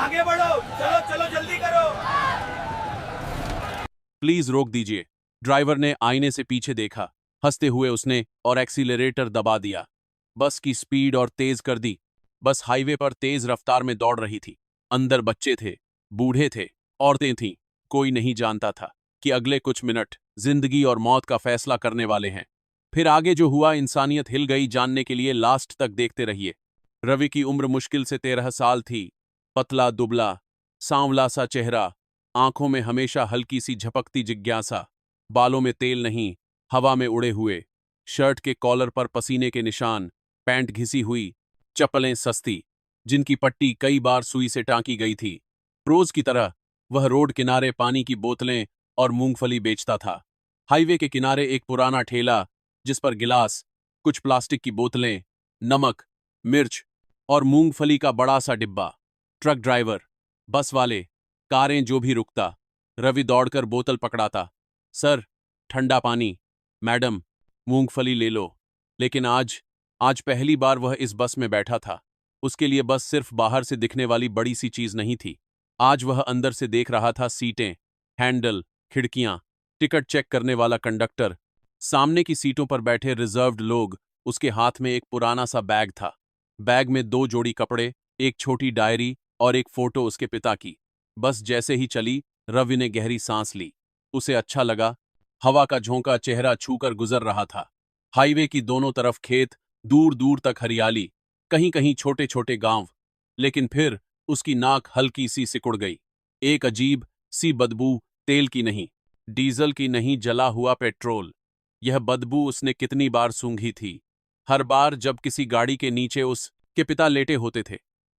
आगे बढ़ो, चलो चलो जल्दी करो। प्लीज रोक दीजिए। ड्राइवर ने आईने से पीछे देखा। हंसते हुए उसने और एक्सीलरेटर दबा दिया। बस की स्पीड और तेज कर दी। बस हाईवे पर तेज रफ्तार में दौड़ रही थी। अंदर बच्चे थे, बूढ़े थे, औरतें थीं। कोई नहीं जानता था कि अगले कुछ मिनट जिंदगी और मौत का फैसला करने वाले हैं। फिर आगे जो हुआ, इंसानियत हिल गई। जानने के लिए लास्ट तक देखते रहिए। रवि की उम्र मुश्किल से 13 साल थी। पतला दुबला, सांवला सा चेहरा, आंखों में हमेशा हल्की सी झपकती जिज्ञासा, बालों में तेल नहीं, हवा में उड़े हुए, शर्ट के कॉलर पर पसीने के निशान, पैंट घिसी हुई, चप्पलें सस्ती, जिनकी पट्टी कई बार सुई से टांकी गई थी। रोज की तरह वह रोड किनारे पानी की बोतलें और मूंगफली बेचता था। हाईवे के किनारे एक पुराना ठेला, जिस पर गिलास, कुछ प्लास्टिक की बोतलें, नमक, मिर्च और मूंगफली का बड़ा सा डिब्बा। ट्रक ड्राइवर, बस वाले, कारें जो भी रुकता, रवि दौड़कर बोतल पकड़ाता। सर, ठंडा पानी। मैडम, मूंगफली ले लो। लेकिन आज आज पहली बार वह इस बस में बैठा था। उसके लिए बस सिर्फ बाहर से दिखने वाली बड़ी सी चीज नहीं थी। आज वह अंदर से देख रहा था। सीटें, हैंडल, खिड़कियां, टिकट चेक करने वाला कंडक्टर, सामने की सीटों पर बैठे रिजर्व्ड लोग। उसके हाथ में एक पुराना सा बैग था। बैग में 2 जोड़ी कपड़े, एक छोटी डायरी और एक फोटो उसके पिता की। बस जैसे ही चली, रवि ने गहरी सांस ली। उसे अच्छा लगा। हवा का झोंका चेहरा छूकर गुजर रहा था। हाईवे की दोनों तरफ खेत, दूर दूर तक हरियाली, कहीं कहीं छोटे छोटे गांव। लेकिन फिर उसकी नाक हल्की सी सिकुड़ गई। एक अजीब सी बदबू, तेल की नहीं, डीजल की नहीं, जला हुआ पेट्रोल। यह बदबू उसने कितनी बार सूंघी थी। हर बार जब किसी गाड़ी के नीचे उसके पिता लेटे होते थे।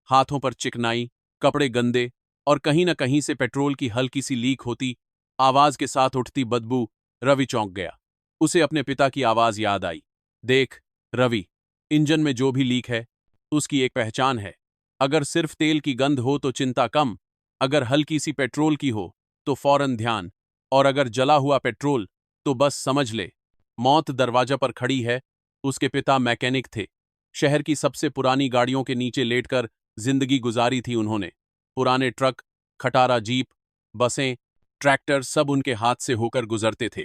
हाथों पर चिकनाई, कपड़े गंदे और कहीं न कहीं से पेट्रोल की हल्की सी लीक होती। आवाज के साथ उठती बदबू। रवि चौंक गया। उसे अपने पिता की आवाज याद आई। देख रवि, इंजन में जो भी लीक है, उसकी एक पहचान है। अगर सिर्फ तेल की गंध हो तो चिंता कम, अगर हल्की सी पेट्रोल की हो तो फौरन ध्यान, और अगर जला हुआ पेट्रोल तो बस समझ ले, मौत दरवाजा पर खड़ी है। उसके पिता मैकेनिक थे। शहर की सबसे पुरानी गाड़ियों के नीचे लेटकर जिंदगी गुजारी थी उन्होंने। पुराने ट्रक, खटारा जीप, बसें, ट्रैक्टर सब उनके हाथ से होकर गुजरते थे।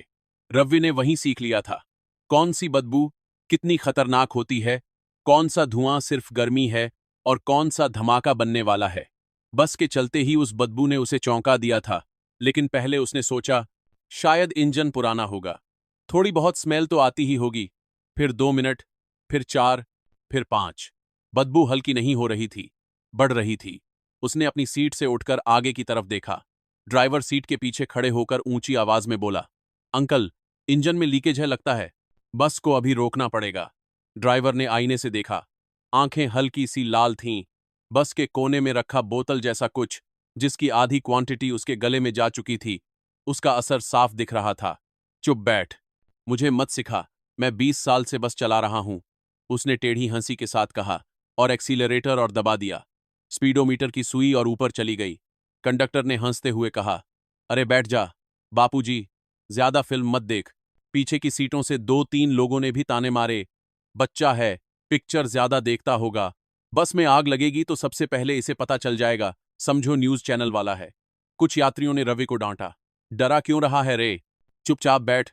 रवि ने वहीं सीख लिया था कौन सी बदबू कितनी खतरनाक होती है, कौन सा धुआं सिर्फ गर्मी है और कौन सा धमाका बनने वाला है। बस के चलते ही उस बदबू ने उसे चौंका दिया था। लेकिन पहले उसने सोचा, शायद इंजन पुराना होगा, थोड़ी बहुत स्मेल तो आती ही होगी। फिर 2 मिनट, फिर 4, फिर 5। बदबू हल्की नहीं हो रही थी, बढ़ रही थी। उसने अपनी सीट से उठकर आगे की तरफ देखा। ड्राइवर सीट के पीछे खड़े होकर ऊंची आवाज में बोला, अंकल, इंजन में लीकेज है लगता है, बस को अभी रोकना पड़ेगा। ड्राइवर ने आईने से देखा। आंखें हल्की सी लाल थीं। बस के कोने में रखा बोतल जैसा कुछ, जिसकी आधी क्वांटिटी उसके गले में जा चुकी थी, उसका असर साफ दिख रहा था। चुप बैठ, मुझे मत सिखा, मैं 20 साल से बस चला रहा हूं, उसने टेढ़ी हंसी के साथ कहा और एक्सीलरेटर और दबा दिया। स्पीडोमीटर की सुई और ऊपर चली गई। कंडक्टर ने हंसते हुए कहा, अरे बैठ जा बापूजी, ज्यादा फिल्म मत देख। पीछे की सीटों से 2-3 लोगों ने भी ताने मारे, बच्चा है, पिक्चर ज्यादा देखता होगा, बस में आग लगेगी तो सबसे पहले इसे पता चल जाएगा, समझो न्यूज चैनल वाला है। कुछ यात्रियों ने रवि को डांटा, डरा क्यों रहा है रे, चुपचाप बैठ,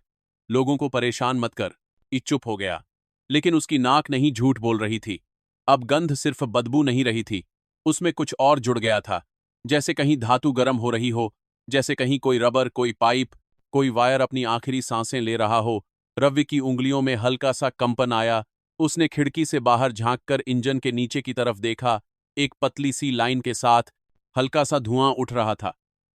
लोगों को परेशान मत कर। ये चुप हो गया। लेकिन उसकी नाक नहीं झूठ बोल रही थी। अब गंध सिर्फ बदबू नहीं रही थी, उसमें कुछ और जुड़ गया था। जैसे कहीं धातु गर्म हो रही हो, जैसे कहीं कोई रबर, कोई पाइप, कोई वायर अपनी आखिरी सांसें ले रहा हो। रवि की उंगलियों में हल्का सा कंपन आया। उसने खिड़की से बाहर झांककर इंजन के नीचे की तरफ देखा। एक पतली सी लाइन के साथ हल्का सा धुआं उठ रहा था।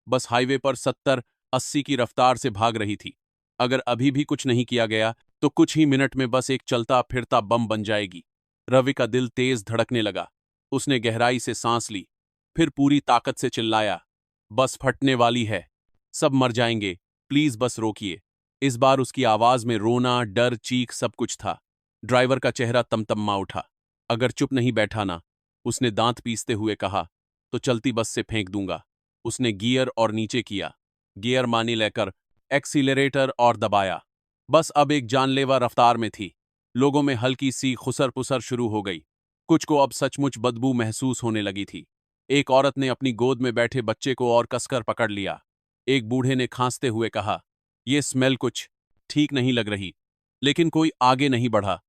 बस हाईवे पर 70-80 की रफ्तार से भाग रही थी। अगर अभी भी कुछ नहीं किया गया तो कुछ ही मिनट में बस एक चलता फिरता बम बन जाएगी। रवि का दिल तेज धड़कने लगा। उसने गहराई से सांस ली, फिर पूरी ताकत से चिल्लाया, बस फटने वाली है, सब मर जाएंगे, प्लीज बस रोकिए। इस बार उसकी आवाज में रोना, डर, चीख सब कुछ था। ड्राइवर का चेहरा तमतम्मा उठा। अगर चुप नहीं बैठा ना, उसने दांत पीसते हुए कहा, तो चलती बस से फेंक दूंगा। उसने गियर और नीचे किया, गियर मानी लेकर एक्सीलरेटर और दबाया। बस अब एक जानलेवा रफ्तार में थी। लोगों में हल्की सी खुसर पुसर शुरू हो गई। कुछ को अब सचमुच बदबू महसूस होने लगी थी। एक औरत ने अपनी गोद में बैठे बच्चे को और कसकर पकड़ लिया। एक बूढ़े ने खांसते हुए कहा, यह स्मेल कुछ ठीक नहीं लग रही। लेकिन कोई आगे नहीं बढ़ा,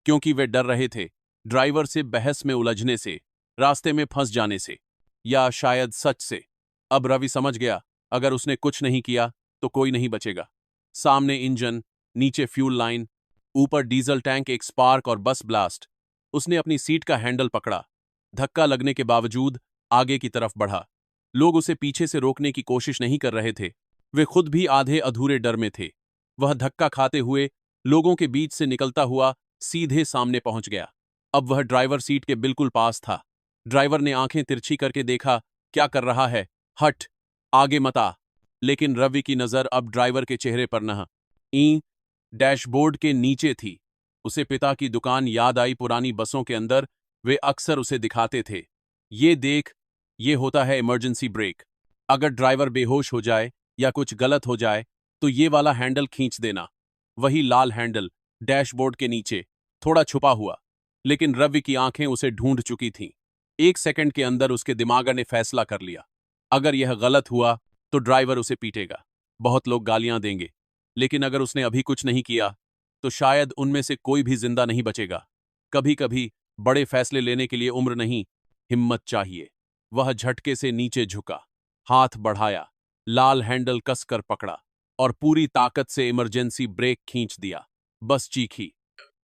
क्योंकि वे डर रहे थे, ड्राइवर से बहस में उलझने से, रास्ते में फंस जाने से, या शायद सच से। अब रवि समझ गया, अगर उसने कुछ नहीं किया तो कोई नहीं बचेगा। सामने इंजन, नीचे फ्यूल लाइन, ऊपर डीजल टैंक, एक स्पार्क और बस ब्लास्ट। उसने अपनी सीट का हैंडल पकड़ा। धक्का लगने के बावजूद आगे की तरफ बढ़ा। लोग उसे पीछे से रोकने की कोशिश नहीं कर रहे थे, वे खुद भी आधे अधूरे डर में थे। वह धक्का खाते हुए लोगों के बीच से निकलता हुआ सीधे सामने पहुंच गया। अब वह ड्राइवर सीट के बिल्कुल पास था। ड्राइवर ने आंखें तिरछी करके देखा, क्या कर रहा है, हट, आगे मत आ। लेकिन रवि की नजर अब ड्राइवर के चेहरे पर न, ई डैशबोर्ड के नीचे थी। उसे पिता की दुकान याद आई। पुरानी बसों के अंदर वे अक्सर उसे दिखाते थे, ये देख, ये होता है इमरजेंसी ब्रेक। अगर ड्राइवर बेहोश हो जाए या कुछ गलत हो जाए तो ये वाला हैंडल खींच देना। वही लाल हैंडल, डैशबोर्ड के नीचे, थोड़ा छुपा हुआ। लेकिन रवि की आंखें उसे ढूंढ चुकी थीं। एक सेकंड के अंदर उसके दिमाग ने फैसला कर लिया, अगर यह गलत हुआ तो ड्राइवर उसे पीटेगा, बहुत लोग गालियां देंगे। लेकिन अगर उसने अभी कुछ नहीं किया तो शायद उनमें से कोई भी जिंदा नहीं बचेगा। कभी कभी बड़े फैसले लेने के लिए उम्र नहीं, हिम्मत चाहिए। वह झटके से नीचे झुका, हाथ बढ़ाया, लाल हैंडल कसकर पकड़ा और पूरी ताकत से इमरजेंसी ब्रेक खींच दिया। बस चीखी।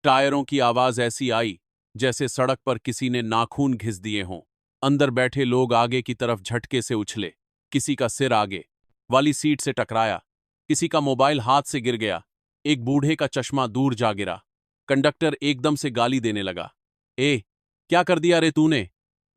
टायरों की आवाज ऐसी आई जैसे सड़क पर किसी ने नाखून घिस दिए हों। अंदर बैठे लोग आगे की तरफ झटके से उछले। किसी का सिर आगे वाली सीट से टकराया, किसी का मोबाइल हाथ से गिर गया, एक बूढ़े का चश्मा दूर जा गिरा। कंडक्टर एकदम से गाली देने लगा, ए, क्या कर दिया रे तूने।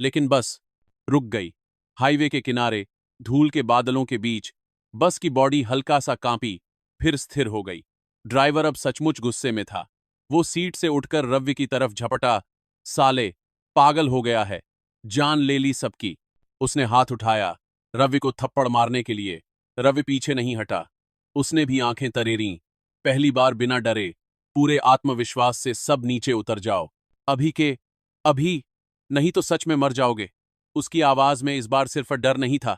लेकिन बस रुक गई। हाईवे के किनारे, धूल के बादलों के बीच, बस की बॉडी हल्का सा कांपी, फिर स्थिर हो गई। ड्राइवर अब सचमुच गुस्से में था। वो सीट से उठकर रवि की तरफ झपटा, साले, पागल हो गया है, जान ले ली सबकी। उसने हाथ उठाया रवि को थप्पड़ मारने के लिए। रवि पीछे नहीं हटा। उसने भी आंखें तरेरीं। पहली बार बिना डरे, पूरे आत्मविश्वास से, सब नीचे उतर जाओ, अभी के अभी, नहीं तो सच में मर जाओगे। उसकी आवाज में इस बार सिर्फ डर नहीं था,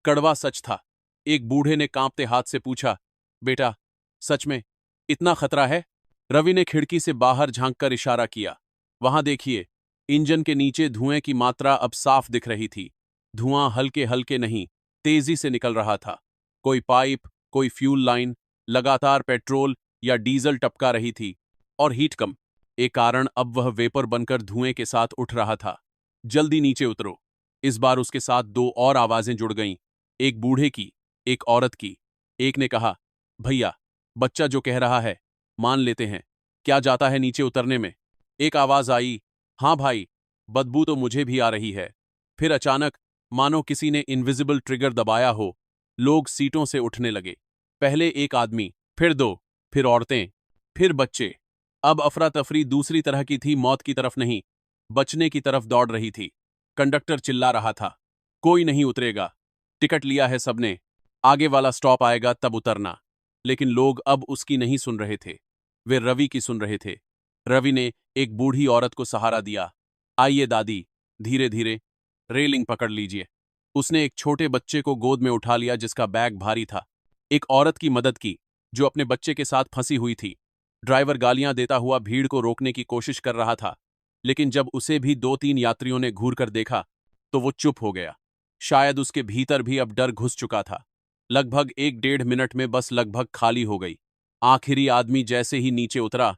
कड़वा सच था। एक बूढ़े ने कांपते हाथ से पूछा, बेटा, सच में इतना खतरा है। रवि ने खिड़की से बाहर झांककर इशारा किया, वहां देखिए। इंजन के नीचे धुएं की मात्रा अब साफ दिख रही थी। धुआं हल्के हल्के नहीं, तेजी से निकल रहा था। कोई पाइप, कोई फ्यूल लाइन, लगातार पेट्रोल या डीजल टपका रही थी। और हीट कम, एक कारण अब वह वेपर बनकर धुएं के साथ उठ रहा था। जल्दी नीचे उतरो। इस बार उसके साथ दो और आवाजें जुड़ गईं, एक बूढ़े की, एक औरत की। एक ने कहा, भैया, बच्चा जो कह रहा है मान लेते हैं, क्या जाता है नीचे उतरने में। एक आवाज आई, हाँ भाई, बदबू तो मुझे भी आ रही है। फिर अचानक, मानो किसी ने इनविजिबल ट्रिगर दबाया हो, लोग सीटों से उठने लगे। पहले एक आदमी, फिर दो, फिर औरतें, फिर बच्चे। अब अफरा तफरी दूसरी तरह की थी, मौत की तरफ नहीं, बचने की तरफ दौड़ रही थी। कंडक्टर चिल्ला रहा था, कोई नहीं उतरेगा, टिकट लिया है सबने, आगे वाला स्टॉप आएगा तब उतरना। लेकिन लोग अब उसकी नहीं सुन रहे थे, वे रवि की सुन रहे थे। रवि ने एक बूढ़ी औरत को सहारा दिया, आइए दादी, धीरे धीरे, रेलिंग पकड़ लीजिए। उसने एक छोटे बच्चे को गोद में उठा लिया जिसका बैग भारी था। एक औरत की मदद की जो अपने बच्चे के साथ फंसी हुई थी। ड्राइवर गालियां देता हुआ भीड़ को रोकने की कोशिश कर रहा था, लेकिन जब उसे भी दो तीन यात्रियों ने घूर कर देखा तो वो चुप हो गया। शायद उसके भीतर भी अब डर घुस चुका था। लगभग एक डेढ़ मिनट में बस लगभग खाली हो गई। आखिरी आदमी जैसे ही नीचे उतरा,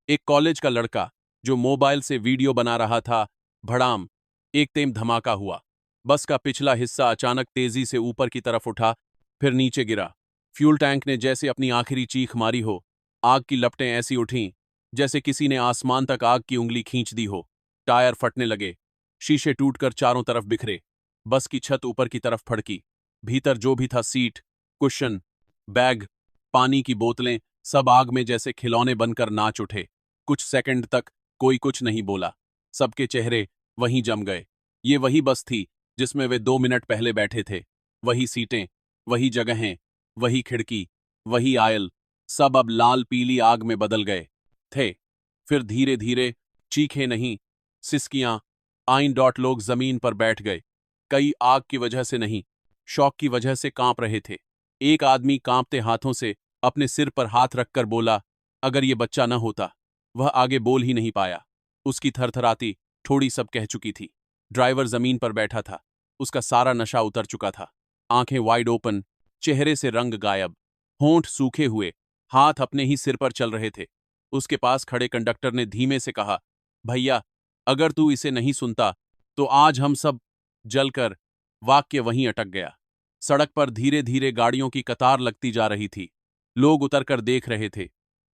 एक कॉलेज का लड़का जो मोबाइल से वीडियो बना रहा था, भड़ाम, एक तेज धमाका हुआ। बस का पिछला हिस्सा अचानक तेजी से ऊपर की तरफ उठा, फिर नीचे गिरा। फ्यूल टैंक ने जैसे अपनी आखिरी चीख मारी हो। आग की लपटें ऐसी उठीं जैसे किसी ने आसमान तक आग की उंगली खींच दी हो। टायर फटने लगे, शीशे टूटकर चारों तरफ बिखरे। बस की छत ऊपर की तरफ फड़की। भीतर जो भी था, सीट, कुशन, बैग, पानी की बोतलें, सब आग में जैसे खिलौने बनकर नाच उठे। कुछ सेकंड तक कोई कुछ नहीं बोला। सबके चेहरे वहीं जम गए। ये वही बस थी जिसमें वे 2 मिनट पहले बैठे थे। वही सीटें, वही जगहें, वही खिड़की, वही आयल, सब अब लाल पीली आग में बदल गए थे। फिर धीरे धीरे, चीखें नहीं, सिसकियां आईं, लोग जमीन पर बैठ गए। कई आग की वजह से नहीं, शॉक की वजह से कांप रहे थे। एक आदमी कांपते हाथों से अपने सिर पर हाथ रखकर बोला, अगर ये बच्चा न होता। वह आगे बोल ही नहीं पाया। उसकी थरथराती ठोड़ी सब कह चुकी थी। ड्राइवर जमीन पर बैठा था। उसका सारा नशा उतर चुका था। आंखें वाइड ओपन, चेहरे से रंग गायब, होंठ सूखे हुए, हाथ अपने ही सिर पर चल रहे थे। उसके पास खड़े कंडक्टर ने धीमे से कहा, भैया, अगर तू इसे नहीं सुनता तो आज हम सब जलकर। वाक्य वहीं अटक गया। सड़क पर धीरे धीरे गाड़ियों की कतार लगती जा रही थी। लोग उतरकर देख रहे थे।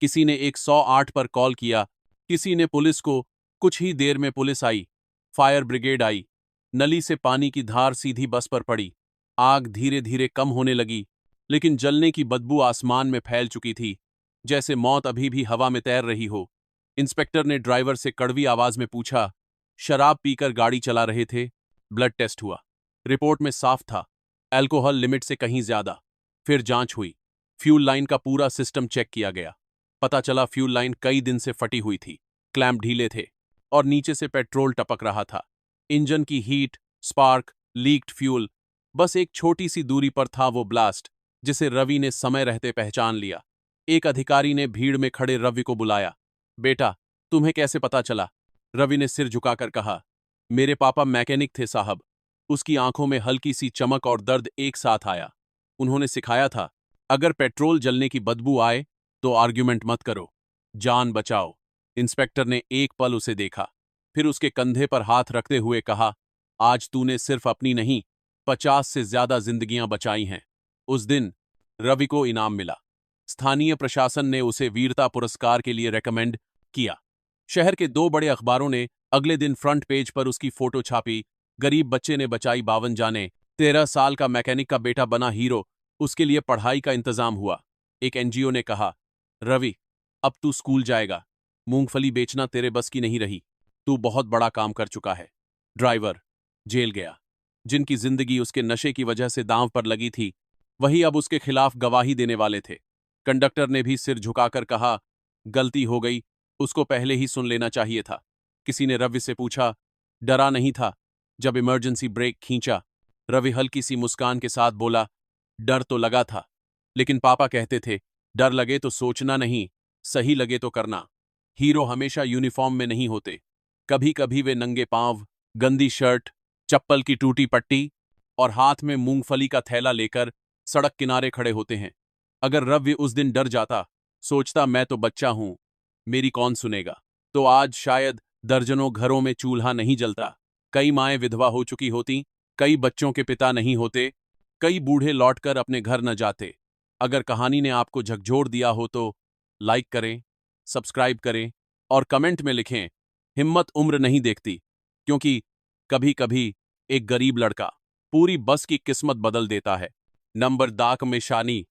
किसी ने 108 पर कॉल किया, किसी ने पुलिस को। कुछ ही देर में पुलिस आई, फायर ब्रिगेड आई। नली से पानी की धार सीधी बस पर पड़ी। आग धीरे धीरे कम होने लगी, लेकिन जलने की बदबू आसमान में फैल चुकी थी, जैसे मौत अभी भी हवा में तैर रही हो। इंस्पेक्टर ने ड्राइवर से कड़वी आवाज में पूछा, शराब पीकर गाड़ी चला रहे थे? ब्लड टेस्ट हुआ। रिपोर्ट में साफ था, अल्कोहल लिमिट से कहीं ज्यादा। फिर जांच हुई। फ्यूल लाइन का पूरा सिस्टम चेक किया गया। पता चला फ्यूल लाइन कई दिन से फटी हुई थी, क्लैंप ढीले थे और नीचे से पेट्रोल टपक रहा था। इंजन की हीट, स्पार्क, लीक्ड फ्यूल। बस एक छोटी सी दूरी पर था वो ब्लास्ट, जिसे रवि ने समय रहते पहचान लिया। एक अधिकारी ने भीड़ में खड़े रवि को बुलाया। बेटा, तुम्हें कैसे पता चला? रवि ने सिर झुकाकर कहा, मेरे पापा मैकेनिक थे साहब। उसकी आंखों में हल्की सी चमक और दर्द एक साथ आया। उन्होंने सिखाया था, अगर पेट्रोल जलने की बदबू आए तो आर्ग्यूमेंट मत करो, जान बचाओ। इंस्पेक्टर ने एक पल उसे देखा, फिर उसके कंधे पर हाथ रखते हुए कहा, आज तूने सिर्फ अपनी नहीं, 50 से ज्यादा जिंदगियां बचाई हैं। उस दिन रवि को इनाम मिला। स्थानीय प्रशासन ने उसे वीरता पुरस्कार के लिए रेकमेंड किया। शहर के 2 बड़े अखबारों ने अगले दिन फ्रंट पेज पर उसकी फोटो छापी। गरीब बच्चे ने बचाई 52 जाने, 13 साल का मैकेनिक का बेटा बना हीरो, उसके लिए पढ़ाई का इंतजाम हुआ। एक एनजीओ ने कहा, रवि, अब तू स्कूल जाएगा। मूंगफली बेचना तेरे बस की नहीं रही, तू बहुत बड़ा काम कर चुका है। ड्राइवर जेल गया। जिनकी जिंदगी उसके नशे की वजह से दांव पर लगी थी, वही अब उसके खिलाफ गवाही देने वाले थे। कंडक्टर ने भी सिर झुकाकर कहा, गलती हो गई, उसको पहले ही सुन लेना चाहिए था। किसी ने रवि से पूछा, डरा नहीं था जब इमरजेंसी ब्रेक खींचा? रवि हल्की सी मुस्कान के साथ बोला, डर तो लगा था, लेकिन पापा कहते थे, डर लगे तो सोचना नहीं, सही लगे तो करना। हीरो हमेशा यूनिफॉर्म में नहीं होते। कभी कभी वे नंगे पांव, गंदी शर्ट, चप्पल की टूटी पट्टी और हाथ में मूंगफली का थैला लेकर सड़क किनारे खड़े होते हैं। अगर रवि उस दिन डर जाता, सोचता मैं तो बच्चा हूं, मेरी कौन सुनेगा, तो आज शायद दर्जनों घरों में चूल्हा नहीं जलता। कई माएं विधवा हो चुकी होती, कई बच्चों के पिता नहीं होते, कई बूढ़े लौटकर अपने घर न जाते। अगर कहानी ने आपको झकझोर दिया हो तो लाइक करें, सब्सक्राइब करें और कमेंट में लिखें, हिम्मत उम्र नहीं देखती, क्योंकि कभी कभी एक गरीब लड़का पूरी बस की किस्मत बदल देता है। नंबर दाक में शानी।